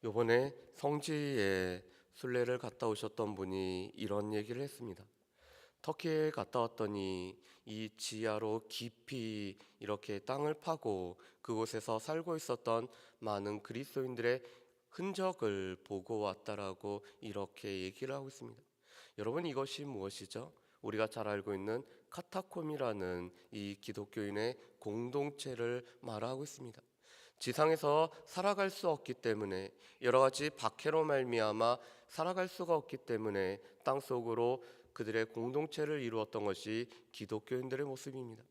요번에 성지에 순례를 갔다 오셨던 분이 이런 얘기를 했습니다. 터키에 갔다 왔더니 이 지하로 깊이 이렇게 땅을 파고 그곳에서 살고 있었던 많은 그리스도인들의 흔적을 보고 왔다라고 이렇게 얘기를 하고 있습니다. 여러분, 이것이 무엇이죠? 우리가 잘 알고 있는 카타콤이라는 이 기독교인의 공동체를 말하고 있습니다. 지상에서 살아갈 수 없기 때문에, 여러 가지 박해로 말미암아 살아갈 수가 없기 때문에 땅속으로 그들의 공동체를 이루었던 것이 기독교인들의 모습입니다.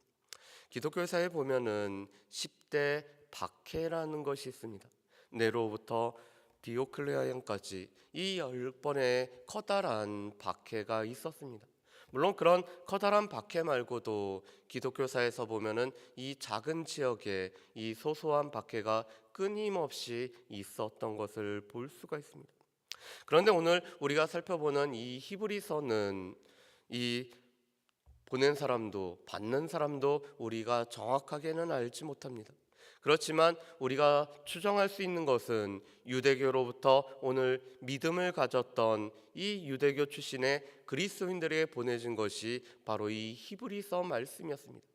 기독교사에 보면은 10대 박해라는 것이 있습니다. 네로부터 디오클레아형까지 이 10번의 커다란 박해가 있었습니다. 물론 그런 커다란 박해 말고도 기독교사에서 보면은 이 작은 지역에 이 소소한 박해가 끊임없이 있었던 것을 볼 수가 있습니다. 그런데 오늘 우리가 살펴보는 이 히브리서는 이 보낸 사람도 받는 사람도 우리가 정확하게는 알지 못합니다. 그렇지만 우리가 추정할 수 있는 것은 유대교로부터 오늘 믿음을 가졌던 이 유대교 출신의 그리스도인들에게 보내진 것이 바로 이 히브리서 말씀이었습니다.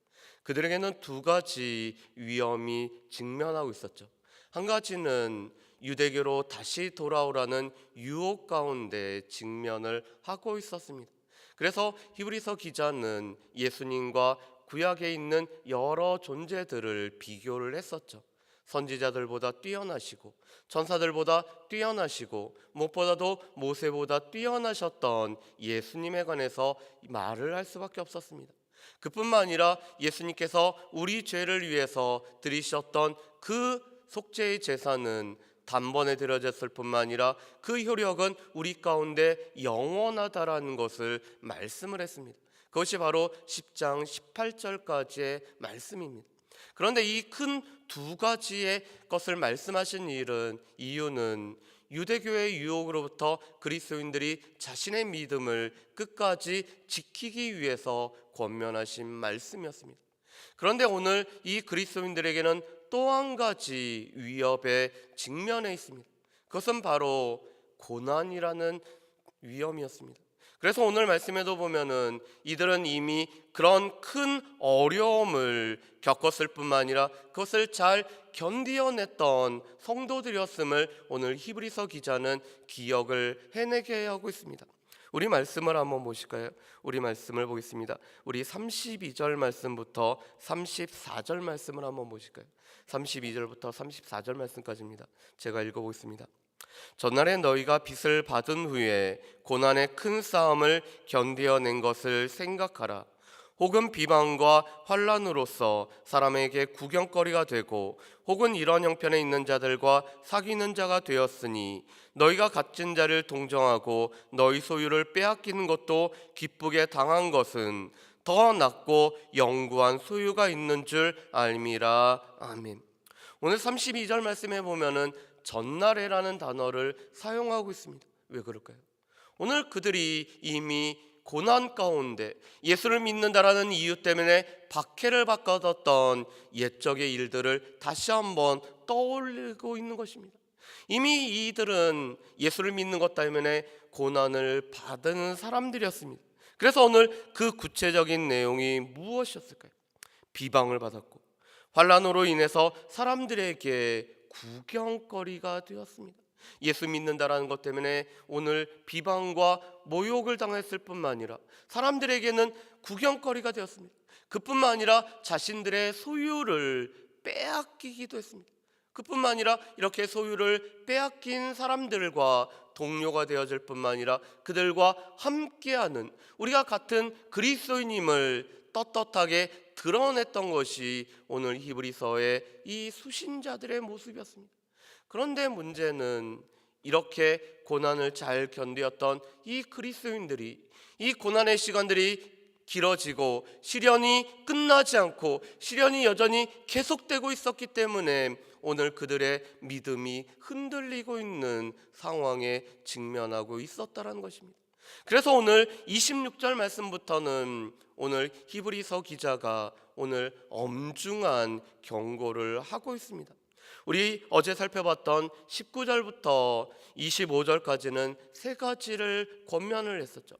그들에게는 두 가지 위험이 직면하고 있었죠. 한 가지는 유대교로 다시 돌아오라는 유혹 가운데 직면을 하고 있었습니다. 그래서 히브리서 기자는 예수님과 구약에 있는 여러 존재들을 비교를 했었죠. 선지자들보다 뛰어나시고 천사들보다 뛰어나시고 무엇보다도 모세보다 뛰어나셨던 예수님에 관해서 말을 할 수밖에 없었습니다. 그뿐만 아니라 예수님께서 우리 죄를 위해서 드리셨던 그 속죄의 제사는 단번에 드려졌을 뿐만 아니라 그 효력은 우리 가운데 영원하다라는 것을 말씀을 했습니다. 그것이 바로 10장 18절까지의 말씀입니다. 그런데 이 큰 두 가지의 것을 말씀하신 이유는 유대교의 유혹으로부터 그리스도인들이 자신의 믿음을 끝까지 지키기 위해서 권면하신 말씀이었습니다. 그런데 오늘 이 그리스도인들에게는 또 한 가지 위협에 직면해 있습니다. 그것은 바로 고난이라는 위험이었습니다. 그래서 오늘 말씀에도 보면은 이들은 이미 그런 큰 어려움을 겪었을 뿐만 아니라 그것을 잘 견디어냈던 성도들이었음을 오늘 히브리서 기자는 기억을 해내게 하고 있습니다. 우리 말씀을 한번 보실까요? 우리 말씀을 보겠습니다. 우리 32절 말씀부터 34절 말씀을 한번 보실까요? 32절부터 34절 말씀까지입니다. 제가 읽어보겠습니다. 전날에 너희가 빚을 받은 후에 고난의 큰 싸움을 견디어낸 것을 생각하라. 혹은 비방과 환난으로서 사람에게 구경거리가 되고 혹은 이런 형편에 있는 자들과 사귀는 자가 되었으니 너희가 갇힌 자를 동정하고 너희 소유를 빼앗기는 것도 기쁘게 당한 것은 더 낫고 영구한 소유가 있는 줄 알미라. 아멘. 오늘 32절 말씀에 보면은 전날에라는 단어를 사용하고 있습니다. 왜 그럴까요? 오늘 그들이 이미 고난 가운데 예수를 믿는다라는 이유 때문에 박해를 받았던 옛적의 일들을 다시 한번 떠올리고 있는 것입니다. 이미 이들은 예수를 믿는 것 때문에 고난을 받은 사람들이었습니다. 그래서 오늘 그 구체적인 내용이 무엇이었을까요? 비방을 받았고 환난으로 인해서 사람들에게 구경거리가 되었습니다. 예수 믿는다라는 것 때문에 오늘 비방과 모욕을 당했을 뿐만 아니라 사람들에게는 구경거리가 되었습니다. 그뿐만 아니라 자신들의 소유를 빼앗기기도 했습니다. 그뿐만 아니라 이렇게 소유를 빼앗긴 사람들과 동료가 되어질 뿐만 아니라 그들과 함께하는 우리가 같은 그리스도인임을 떳떳하게 드러냈던 것이 오늘 히브리서의 이 수신자들의 모습이었습니다. 그런데 문제는 이렇게 고난을 잘 견디었던 이 그리스도인들이 이 고난의 시간들이 길어지고 시련이 끝나지 않고 시련이 여전히 계속되고 있었기 때문에 오늘 그들의 믿음이 흔들리고 있는 상황에 직면하고 있었다는 것입니다. 그래서 오늘 26절 말씀부터는 오늘 히브리서 기자가 오늘 엄중한 경고를 하고 있습니다. 우리 어제 살펴봤던 19절부터 25절까지는 세 가지를 권면을 했었죠.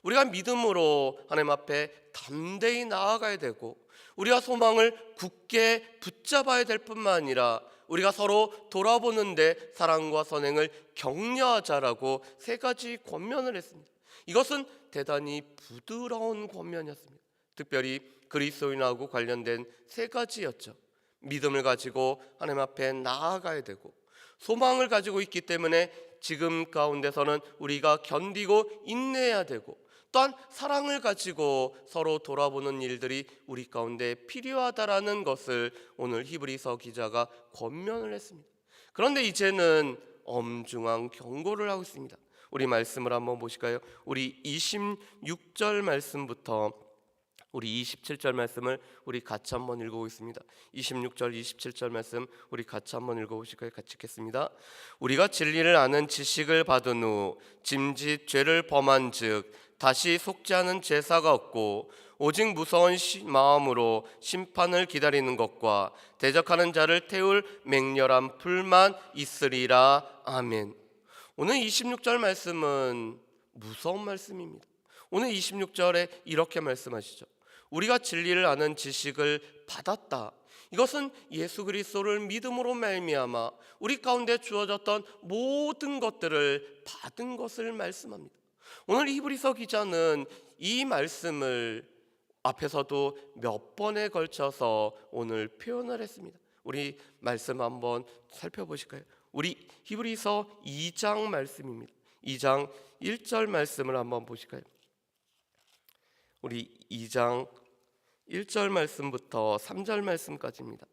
우리가 믿음으로 하나님 앞에 담대히 나아가야 되고, 우리가 소망을 굳게 붙잡아야 될 뿐만 아니라 우리가 서로 돌아보는데 사랑과 선행을 격려하자라고 세 가지 권면을 했습니다. 이것은 대단히 부드러운 권면이었습니다. 특별히 그리스도인하고 관련된 세 가지였죠. 믿음을 가지고 하나님 앞에 나아가야 되고, 소망을 가지고 있기 때문에 지금 가운데서는 우리가 견디고 인내해야 되고, 또한 사랑을 가지고 서로 돌아보는 일들이 우리 가운데 필요하다라는 것을 오늘 히브리서 기자가 권면을 했습니다. 그런데 이제는 엄중한 경고를 하고 있습니다. 우리 말씀을 한번 보실까요? 우리 26절 말씀부터 우리 27절 말씀을 우리 같이 한번 읽어보겠습니다. 26절 27절 말씀 우리 같이 한번 읽어보실까요? 같이 읽겠습니다. 우리가 진리를 아는 지식을 받은 후 짐짓 죄를 범한 즉 다시 속지 않은 제사가 없고 오직 무서운 마음으로 심판을 기다리는 것과 대적하는 자를 태울 맹렬한 불만 있으리라. 아멘. 오늘 26절 말씀은 무서운 말씀입니다. 오늘 26절에 이렇게 말씀하시죠. 우리가 진리를 아는 지식을 받았다. 이것은 예수 그리스도를 믿음으로 말미암아 우리 가운데 주어졌던 모든 것들을 받은 것을 말씀합니다. 오늘 히브리서 기자는 이 말씀을 앞에서도 몇 번에 걸쳐서 오늘 표현을 했습니다. 우리 말씀 한번 살펴보실까요? 우리 히브리서 2장 말씀입니다. 2장 1절 말씀을 한번 보실까요? 우리 2장 1절 말씀부터 3절 말씀까지입니다.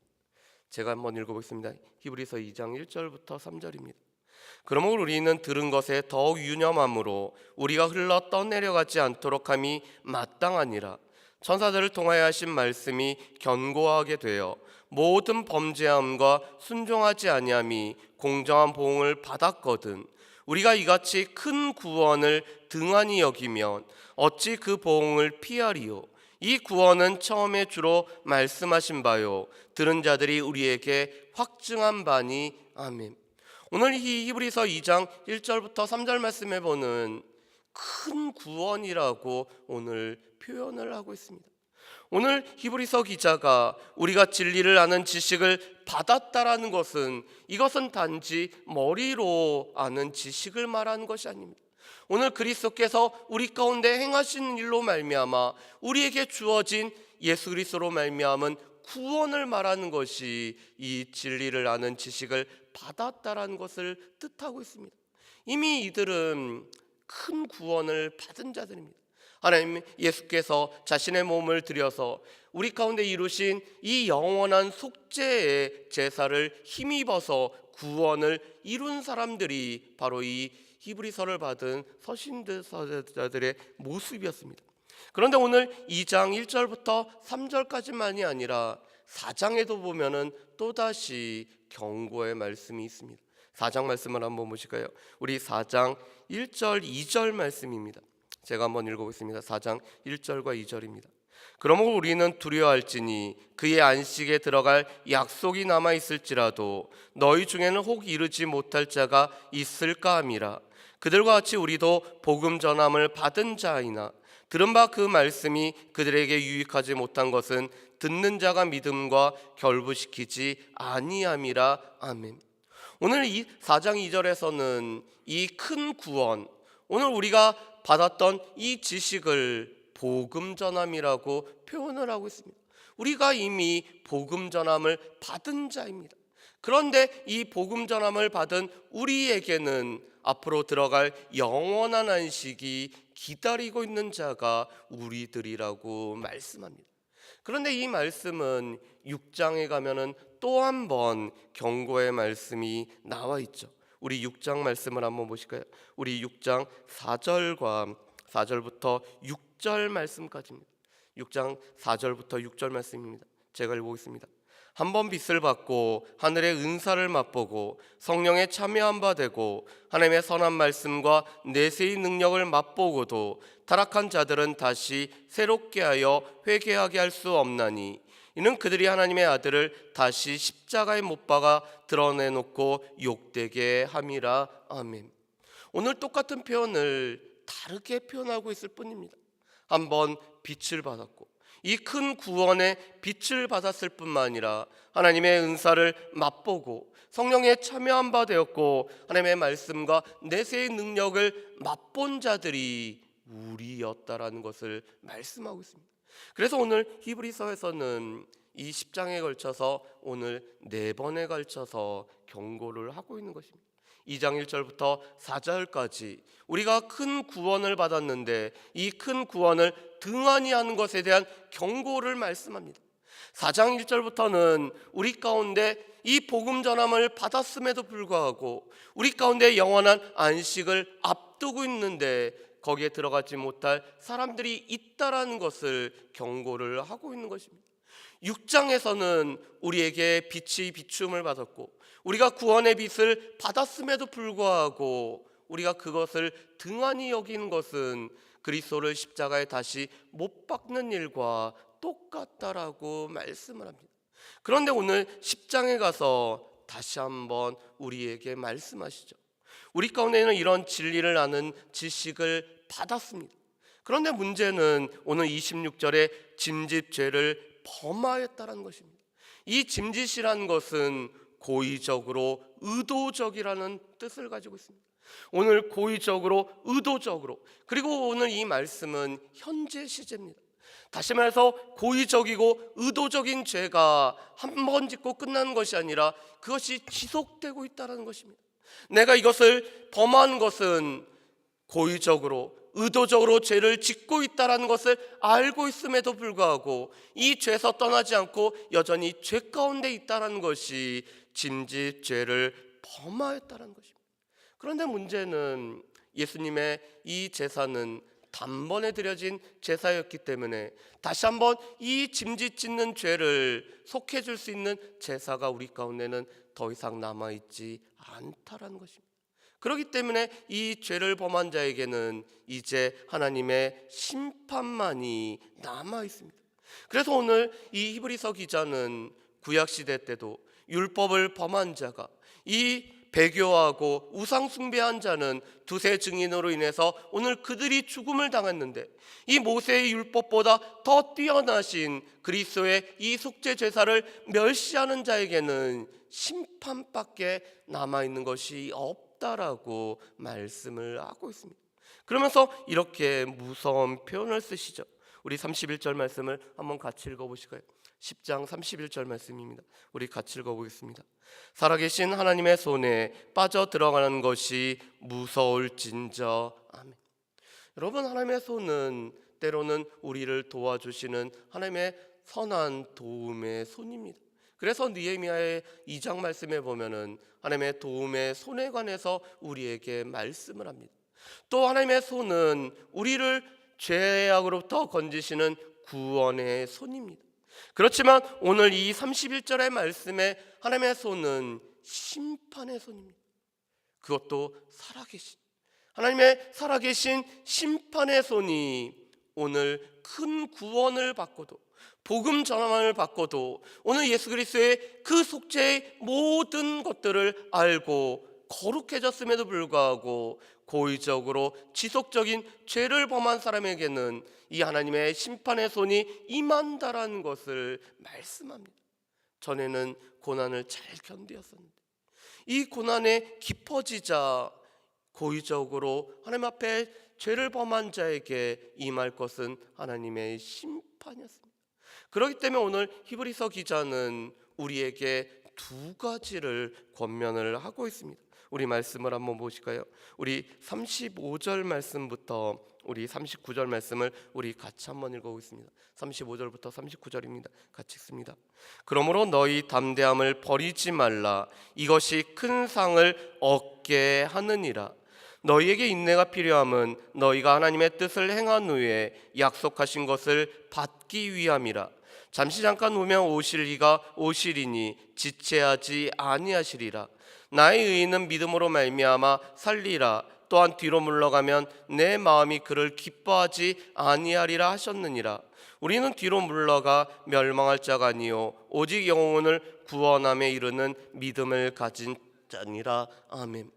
제가 한번 읽어보겠습니다. 히브리서 2장 1절부터 3절입니다. 그러므로 우리는 들은 것에 더욱 유념함으로 우리가 흘러 떠내려가지 않도록 함이 마땅하니라. 천사들을 통하여 하신 말씀이 견고하게 되어 모든 범죄함과 순종하지 아니함이 공정한 보응을 받았거든 우리가 이같이 큰 구원을 등한히 여기면 어찌 그 보응을 피하리요. 이 구원은 처음에 주로 말씀하신 바요 들은 자들이 우리에게 확증한 바니. 아멘. 오늘 이 히브리서 2장 1절부터 3절 말씀에 보는 큰 구원이라고 오늘 표현을 하고 있습니다. 오늘 히브리서 기자가 우리가 진리를 아는 지식을 받았다라는 것은 이것은 단지 머리로 아는 지식을 말하는 것이 아닙니다. 오늘 그리스도께서 우리 가운데 행하신 일로 말미암아 우리에게 주어진 예수 그리스도로 말미암은 구원을 말하는 것이 이 진리를 아는 지식을 받았다라는 것을 뜻하고 있습니다. 이미 이들은 큰 구원을 받은 자들입니다. 하나님 예수께서 자신의 몸을 들여서 우리 가운데 이루신 이 영원한 속죄의 제사를 힘입어서 구원을 이룬 사람들이 바로 이 히브리서를 받은 서신자들의 모습이었습니다. 그런데 오늘 2장 1절부터 3절까지만이 아니라 4장에도 보면은 또다시 경고의 말씀이 있습니다. 4장 말씀을 한번 보실까요? 우리 4장 1절 2절 말씀입니다. 제가 한번 읽어보겠습니다. 4장 1절과 2절입니다. 그러므로 우리는 두려워할지니 그의 안식에 들어갈 약속이 남아있을지라도 너희 중에는 혹 이르지 못할 자가 있을까 함이라. 그들과 같이 우리도 복음 전함을 받은 자이나 들은 바 그 말씀이 그들에게 유익하지 못한 것은 듣는 자가 믿음과 결부시키지 아니함이라. 아멘. 오늘 이 4장 2절에서는 이 큰 구원, 오늘 우리가 받았던 이 지식을 복음 전함이라고 표현을 하고 있습니다. 우리가 이미 복음 전함을 받은 자입니다. 그런데 이 복음 전함을 받은 우리에게는 앞으로 들어갈 영원한 안식이 기다리고 있는 자가 우리들이라고 말씀합니다. 그런데 이 말씀은 6장에 가면은 또 한 번 경고의 말씀이 나와 있죠. 우리 6장 말씀을 한번 보실까요? 우리 6장 4절부터 6절 말씀까지입니다. 6장 4절부터 6절 말씀입니다. 제가 읽어보겠습니다. 한번 빛을 받고 하늘의 은사를 맛보고 성령에 참여한 바 되고 하나님의 선한 말씀과 내세의 능력을 맛보고도 타락한 자들은 다시 새롭게 하여 회개하게 할 수 없나니 이는 그들이 하나님의 아들을 다시 십자가에 못 박아 드러내놓고 욕되게 함이라. 아멘. 오늘 똑같은 표현을 다르게 표현하고 있을 뿐입니다. 한번 빛을 받았고 이 큰 구원의 빛을 받았을 뿐만 아니라 하나님의 은사를 맛보고 성령에 참여한 바 되었고 하나님의 말씀과 내세의 능력을 맛본 자들이 우리였다라는 것을 말씀하고 있습니다. 그래서 오늘 히브리서에서는 이 10장에 걸쳐서 오늘 4번에 걸쳐서 경고를 하고 있는 것입니다. 2장 1절부터 4절까지 우리가 큰 구원을 받았는데 이 큰 구원을 등한히 하는 것에 대한 경고를 말씀합니다. 4장 1절부터는 우리 가운데 이 복음 전함을 받았음에도 불구하고 우리 가운데 영원한 안식을 앞두고 있는데 거기에 들어가지 못할 사람들이 있다라는 것을 경고를 하고 있는 것입니다. 6장에서는 우리에게 빛이 비춤을 받았고 우리가 구원의 빛을 받았음에도 불구하고 우리가 그것을 등한히 여기는 것은 그리스도를 십자가에 다시 못 박는 일과 똑같다라고 말씀을 합니다. 그런데 오늘 10장에 가서 다시 한번 우리에게 말씀하시죠. 우리 가운데는 이런 진리를 아는 지식을 받았습니다. 그런데 문제는 오늘 26절에 짐짓죄를 범하였다는 것입니다. 이 짐짓이라는 것은 고의적으로 의도적이라는 뜻을 가지고 있습니다. 오늘 고의적으로 의도적으로, 그리고 오늘 이 말씀은 현재 시제입니다. 다시 말해서 고의적이고 의도적인 죄가 한 번 짓고 끝나는 것이 아니라 그것이 지속되고 있다는 것입니다. 내가 이것을 범한 것은 고의적으로 의도적으로 죄를 짓고 있다는 것을 알고 있음에도 불구하고 이 죄에서 떠나지 않고 여전히 죄 가운데 있다는 것이 짐짓죄를 범하였다는 것입니다. 그런데 문제는 예수님의 이 제사는 단번에 드려진 제사였기 때문에 다시 한번 이 짐짓 짓는 죄를 속해줄 수 있는 제사가 우리 가운데는 더 이상 남아있지 않다라는 것입니다. 그렇기 때문에 이 죄를 범한 자에게는 이제 하나님의 심판만이 남아있습니다. 그래서 오늘 이 히브리서 기자는 구약시대 때도 율법을 범한 자가 이 배교하고 우상 숭배한 자는 두세 증인으로 인해서 오늘 그들이 죽음을 당했는데 이 모세의 율법보다 더 뛰어나신 그리스도의 이 속죄 제사를 멸시하는 자에게는 심판밖에 남아있는 것이 없다라고 말씀을 하고 있습니다. 그러면서 이렇게 무서운 표현을 쓰시죠. 우리 31절 말씀을 한번 같이 읽어보실까요? 10장 31절 말씀입니다. 우리 같이 읽어보겠습니다. 살아계신 하나님의 손에 빠져 들어가는 것이 무서울진저. 아멘. 여러분, 하나님의 손은 때로는 우리를 도와주시는 하나님의 선한 도움의 손입니다. 그래서 느헤미야의 2장 말씀에 보면은 하나님의 도움의 손에 관해서 우리에게 말씀을 합니다. 또 하나님의 손은 우리를 죄악으로부터 건지시는 구원의 손입니다. 그렇지만 오늘 이 31절의 말씀에 하나님의 손은 심판의 손입니다. 그것도 살아계신 하나님의 살아계신 심판의 손이 오늘 큰 구원을 받고도 복음 전환을 받고도 오늘 예수 그리스도의 그 속죄의 모든 것들을 알고 거룩해졌음에도 불구하고 고의적으로 지속적인 죄를 범한 사람에게는 이 하나님의 심판의 손이 임한다라는 것을 말씀합니다. 전에는 고난을 잘 견디었었는데 이 고난에 깊어지자 고의적으로 하나님 앞에 죄를 범한 자에게 임할 것은 하나님의 심판이었습니다. 그렇기 때문에 오늘 히브리서 기자는 우리에게 두 가지를 권면을 하고 있습니다. 우리 말씀을 한번 보실까요? 우리 35절 말씀부터 우리 39절 말씀을 우리 같이 한번 읽어보겠습니다. 35절부터 39절입니다. 같이 읽습니다. 그러므로 너희 담대함을 버리지 말라. 이것이 큰 상을 얻게 하느니라. 너희에게 인내가 필요함은 너희가 하나님의 뜻을 행한 후에 약속하신 것을 받기 위함이라. 잠시 잠깐 오면 오실 이가 오시리니 지체하지 아니하시리라. 나의 의인은 믿음으로 말미암아 살리라. 또한 뒤로 물러가면 내 마음이 그를 기뻐하지 아니하리라 하셨느니라. 우리는 뒤로 물러가 멸망할 자가 아니요 오직 영혼을 구원함에 이르는 믿음을 가진 자니라. 아멘.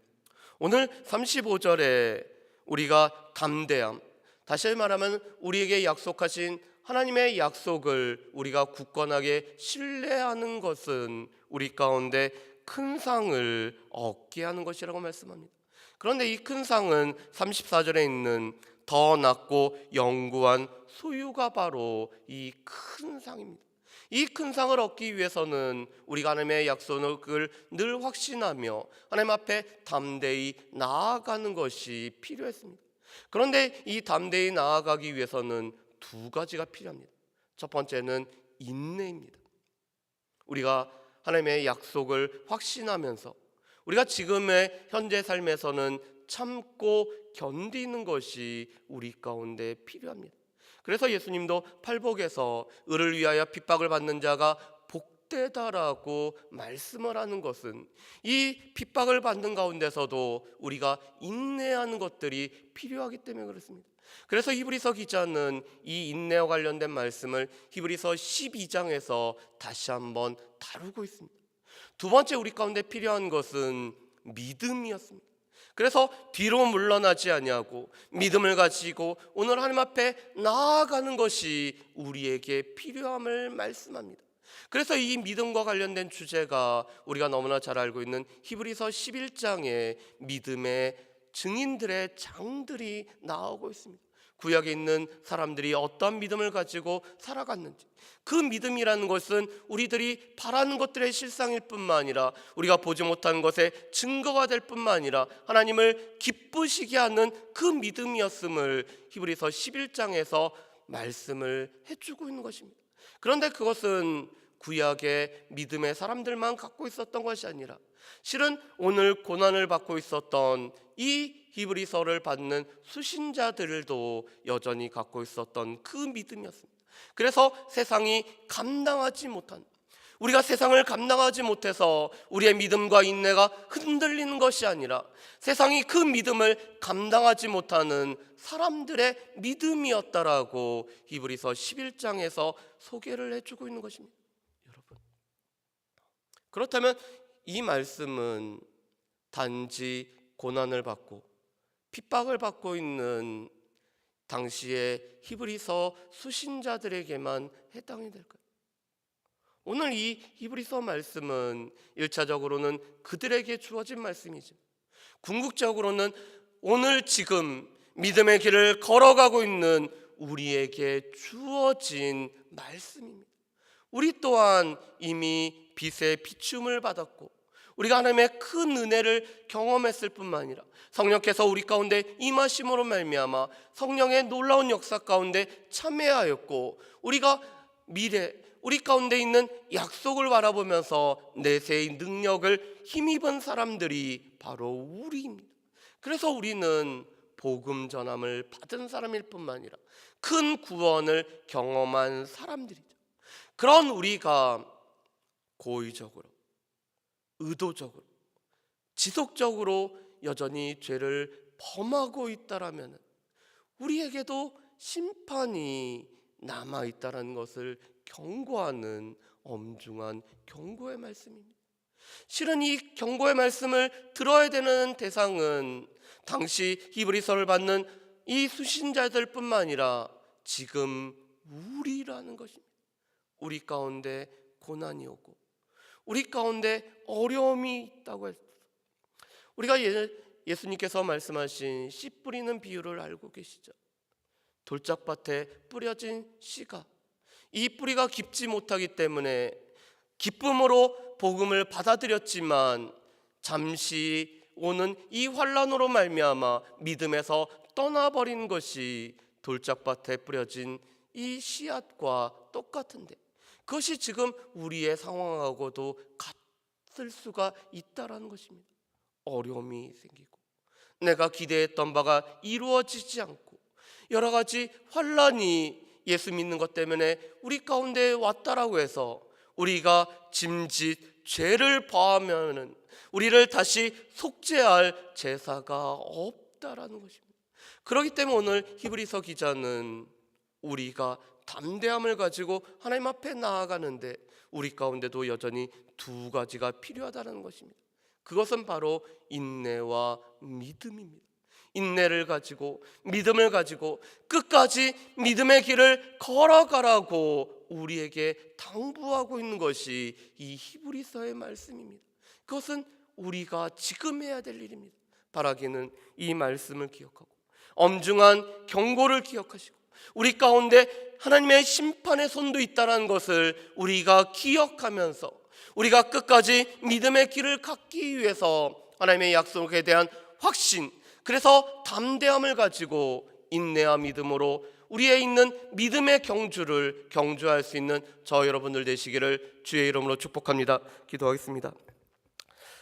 오늘 35절에 우리가 담대함, 다시 말하면 우리에게 약속하신 하나님의 약속을 우리가 굳건하게 신뢰하는 것은 우리 가운데 큰 상을 얻게 하는 것이라고 말씀합니다. 그런데 이 큰 상은 34절에 있는 더 낮고 영구한 소유가 바로 이 큰 상입니다. 이 큰 상을 얻기 위해서는 우리가 하나님의 약속을 늘 확신하며 하나님 앞에 담대히 나아가는 것이 필요했습니다. 그런데 이 담대히 나아가기 위해서는 두 가지가 필요합니다. 첫 번째는 인내입니다. 우리가 하나님의 약속을 확신하면서 우리가 지금의 현재 삶에서는 참고 견디는 것이 우리 가운데 필요합니다. 그래서 예수님도 팔복에서 의를 위하여 핍박을 받는 자가 복되다라고 말씀을 하는 것은 이 핍박을 받는 가운데서도 우리가 인내하는 것들이 필요하기 때문에 그렇습니다. 그래서 히브리서 기자는 이 인내와 관련된 말씀을 히브리서 12장에서 다시 한번 다루고 있습니다. 두 번째 우리 가운데 필요한 것은 믿음이었습니다. 그래서 뒤로 물러나지 아니하고 믿음을 가지고 오늘 하나님 앞에 나아가는 것이 우리에게 필요함을 말씀합니다. 그래서 이 믿음과 관련된 주제가 우리가 너무나 잘 알고 있는 히브리서 11장에 믿음의 증인들의 장들이 나오고 있습니다. 구약에 있는 사람들이 어떤 믿음을 가지고 살아갔는지, 그 믿음이라는 것은 우리들이 바라는 것들의 실상일 뿐만 아니라 우리가 보지 못하는 것의 증거가 될 뿐만 아니라 하나님을 기쁘시게 하는 그 믿음이었음을 히브리서 11장에서 말씀을 해주고 있는 것입니다. 그런데 그것은 구약의 믿음의 사람들만 갖고 있었던 것이 아니라 실은 오늘 고난을 받고 있었던 이 히브리서를 받는 수신자들도 여전히 갖고 있었던 그 믿음이었습니다. 그래서 세상이 감당하지 못한, 우리가 세상을 감당하지 못해서 우리의 믿음과 인내가 흔들리는 것이 아니라 세상이 그 믿음을 감당하지 못하는 사람들의 믿음이었다라고 히브리서 11장에서 소개를 해주고 있는 것입니다. 여러분, 그렇다면 이 말씀은 단지 고난을 받고 핍박을 받고 있는 당시의 히브리서 수신자들에게만 해당이 될까요? 오늘 이 히브리서 말씀은 1차적으로는 그들에게 주어진 말씀이죠. 궁극적으로는 오늘 지금 믿음의 길을 걸어가고 있는 우리에게 주어진 말씀입니다. 우리 또한 이미 빛의 비춤을 받았고 우리가 하나님의 큰 은혜를 경험했을 뿐만 아니라 성령께서 우리 가운데 임하심으로 말미암아 성령의 놀라운 역사 가운데 참여하였고 우리가 미래, 우리 가운데 있는 약속을 바라보면서 내세의 능력을 힘입은 사람들이 바로 우리입니다. 그래서 우리는 복음 전함을 받은 사람일 뿐만 아니라 큰 구원을 경험한 사람들이죠. 그런 우리가 고의적으로, 의도적으로, 지속적으로 여전히 죄를 범하고 있다라면 우리에게도 심판이 남아있다는 것을 경고하는 엄중한 경고의 말씀입니다. 실은 이 경고의 말씀을 들어야 되는 대상은 당시 히브리서를 받는 이 수신자들 뿐만 아니라 지금 우리라는 것입니다. 우리 가운데 고난이 오고 우리 가운데 어려움이 있다고 했습니다. 우리가 예수님께서 말씀하신 씨 뿌리는 비유를 알고 계시죠? 돌짝밭에 뿌려진 씨가 이 뿌리가 깊지 못하기 때문에 기쁨으로 복음을 받아들였지만 잠시 오는 이 환난으로 말미암아 믿음에서 떠나버린 것이 돌짝밭에 뿌려진 이 씨앗과 똑같은데 그것이 지금 우리의 상황하고도 같을 수가 있다라는 것입니다. 어려움이 생기고 내가 기대했던 바가 이루어지지 않고 여러 가지 환난이 예수 믿는 것 때문에 우리 가운데 왔다라고 해서 우리가 짐짓 죄를 범하면은 우리를 다시 속죄할 제사가 없다라는 것입니다. 그렇기 때문에 오늘 히브리서 기자는 우리가 담대함을 가지고 하나님 앞에 나아가는데 우리 가운데도 여전히 두 가지가 필요하다는 것입니다. 그것은 바로 인내와 믿음입니다. 인내를 가지고 믿음을 가지고 끝까지 믿음의 길을 걸어가라고 우리에게 당부하고 있는 것이 이 히브리서의 말씀입니다. 그것은 우리가 지금 해야 될 일입니다. 바라기는 이 말씀을 기억하고 엄중한 경고를 기억하시고 우리 가운데 하나님의 심판의 손도 있다는 것을 우리가 기억하면서 우리가 끝까지 믿음의 길을 갖기 위해서 하나님의 약속에 대한 확신, 그래서 담대함을 가지고 인내와 믿음으로 우리의 있는 믿음의 경주를 경주할 수 있는 저 여러분들 되시기를 주의 이름으로 축복합니다. 기도하겠습니다.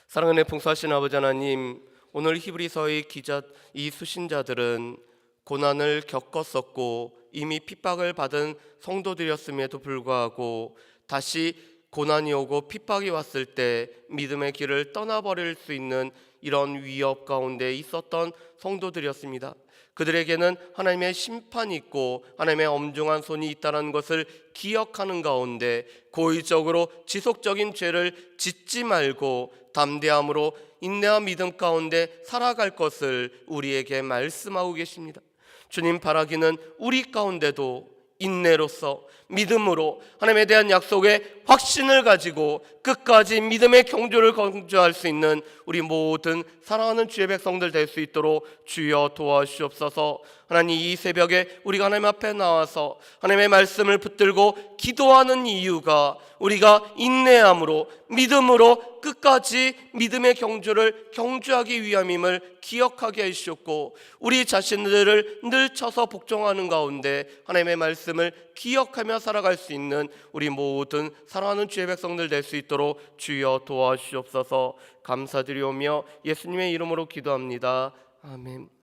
사랑하는 풍성하신 아버지 하나님, 오늘 히브리서의 기자 이 수신자들은 고난을 겪었었고 이미 핍박을 받은 성도들이었음에도 불구하고 다시 고난이 오고 핍박이 왔을 때 믿음의 길을 떠나버릴 수 있는 이런 위협 가운데 있었던 성도들이었습니다. 그들에게는 하나님의 심판이 있고 하나님의 엄중한 손이 있다는 것을 기억하는 가운데 고의적으로 지속적인 죄를 짓지 말고 담대함으로 인내와 믿음 가운데 살아갈 것을 우리에게 말씀하고 계십니다. 주님, 바라기는 우리 가운데도 인내로서 믿음으로 하나님에 대한 약속의 확신을 가지고 끝까지 믿음의 경주를 경주할 수 있는 우리 모든 사랑하는 주의 백성들 될 수 있도록 주여 도와주시옵소서. 하나님, 이 새벽에 우리가 하나님 앞에 나와서 하나님의 말씀을 붙들고 기도하는 이유가 우리가 인내함으로 믿음으로 끝까지 믿음의 경주를 경주하기 위함임을 기억하게 해주셨고 우리 자신들을 늘 쳐서 복종하는 가운데 하나님의 말씀을 기억하며 살아갈 수 있는 우리 모든 사랑하는 주의 백성들 될 수 있도록 주여 도와주시옵소서. 감사드리오며 예수님의 이름으로 기도합니다. 아멘.